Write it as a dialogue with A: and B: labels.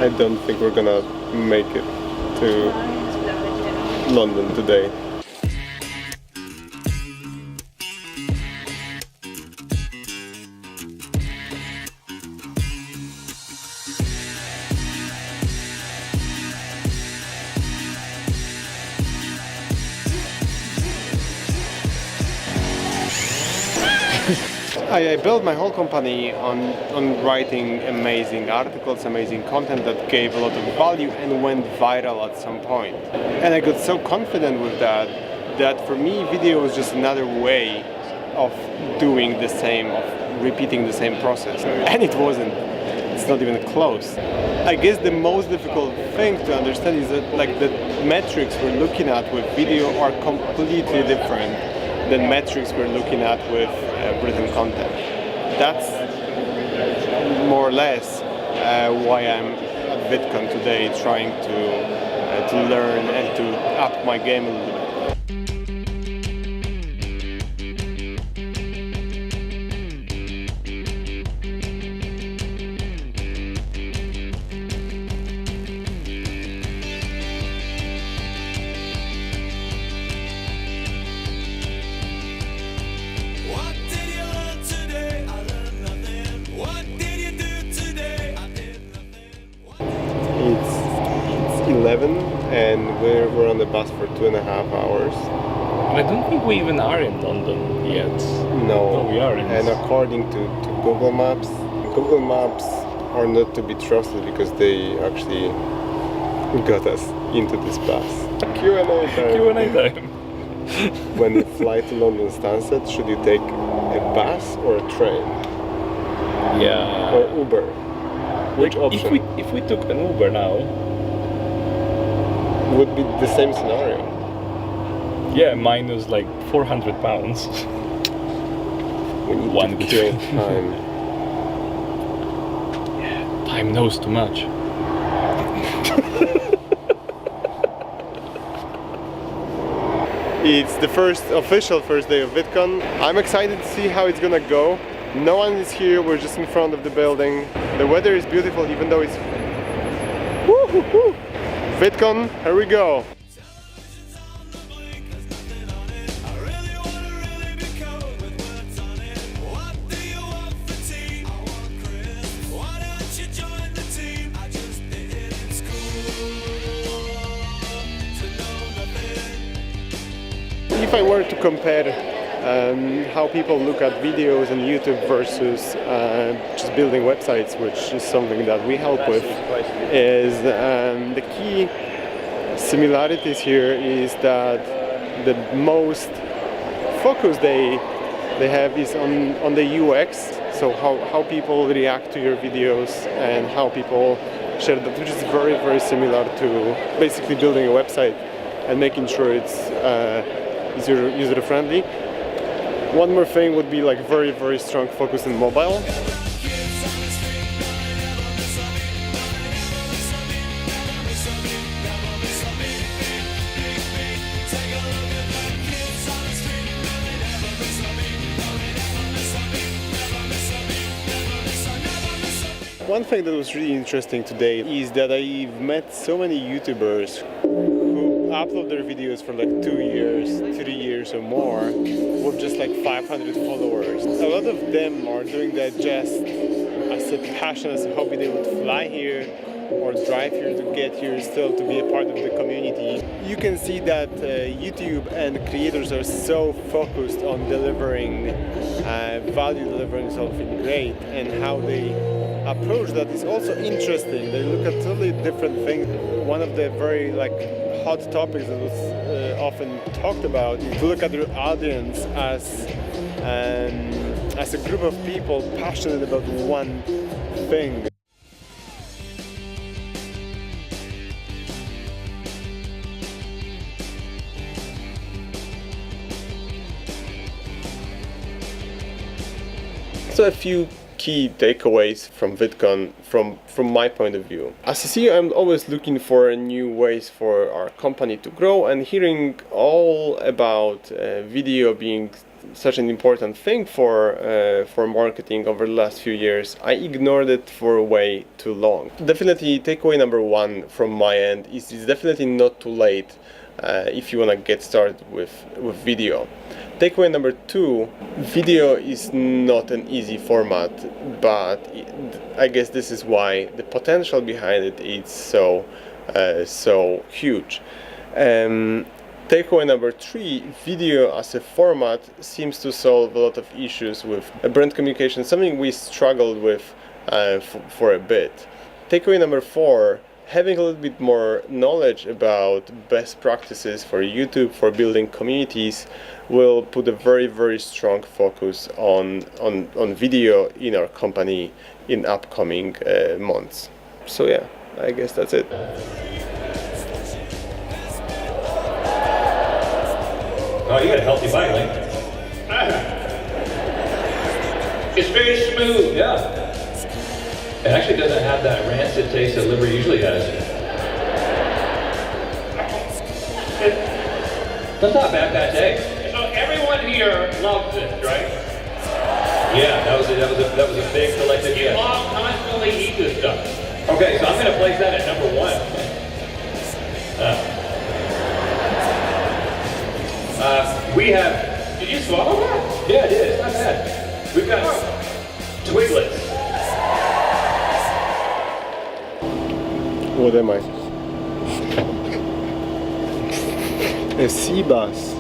A: I don't think we're gonna make it to London today. I built my whole company on writing amazing articles, amazing content that gave a lot of value and went viral at some point. And I got so confident with that, that for me video was just another way of doing the same, of repeating the same process. And it wasn't. It's not even close. I guess the most difficult thing to understand is that like the metrics we're looking at with video are completely different than metrics we're looking at with written content. That's more or less why I'm at VidCon today, trying to learn and to up my game a little bit. It's 11 and we're on the bus for 2.5 hours.
B: I don't think we even are in London yet.
A: No,
B: we aren't.
A: And according to Google Maps are not to be trusted because they actually got us into this bus. Q&A time.
B: Q&A time.
A: When you fly to London Stansted, should you take a bus or a train?
B: Yeah.
A: Or Uber? Which option?
B: If we took an Uber now,
A: would be the same scenario.
B: Yeah, minus like £400.
A: We need
B: One
A: to kill time.
B: Yeah, time knows too much.
A: It's the official first day of VidCon. I'm excited to see how it's gonna go. No one is here, we're just in front of the building. The weather is beautiful even though it's... Woo-hoo-hoo. VidCon, here we go! If I were to compare how people look at videos on YouTube versus just building websites, which is something that we help with, is the key similarities here is that the most focus they have is on the UX, so how people react to your videos and how people share that, which is very, very similar to basically building a website and making sure it's user-friendly. One more thing would be like very, very strong focus on mobile. One thing that was really interesting today is that I've met so many YouTubers who upload their videos for like 2 years, 3 years or more with just like 500 followers. A lot of them are doing that just as a passion, as a hobby. They would fly here or drive here to get here still to be a part of the community. You can see that YouTube and creators are so focused on delivering value, delivering something great, and how they approach that is also interesting. They look at totally different things. One of the very hot topics that was often talked about is to look at your audience as a group of people passionate about one thing. So a few key takeaways from VidCon from my point of view. As a CEO, I'm always looking for new ways for our company to grow, and hearing all about video being such an important thing for marketing over the last few years, I ignored it for way too long. Definitely, takeaway number one from my end is it's definitely not too late if you want to get started with video. Takeaway number two, video is not an easy format, but I guess this is why the potential behind it is so huge. Takeaway number three, video as a format seems to solve a lot of issues with brand communication, something we struggled with for a bit. Takeaway number four, having a little bit more knowledge about best practices for YouTube, for building communities, will put a very strong focus on video in our company in upcoming months. So yeah, I guess that's it.
C: Oh, you got a healthy bike, Link. It's very smooth. Yeah. It actually doesn't have that rancid taste that liver usually has. That's not a bad day.
D: So everyone here loves this, right?
C: Yeah, that was a big collective
D: You
C: yes.
D: all constantly eat this stuff.
C: Okay, so I'm going to place that at number one. We have.
D: Did you swallow that?
C: Yeah, it is. It's not bad. We've got Twiglets.
A: What am I? A sea bass.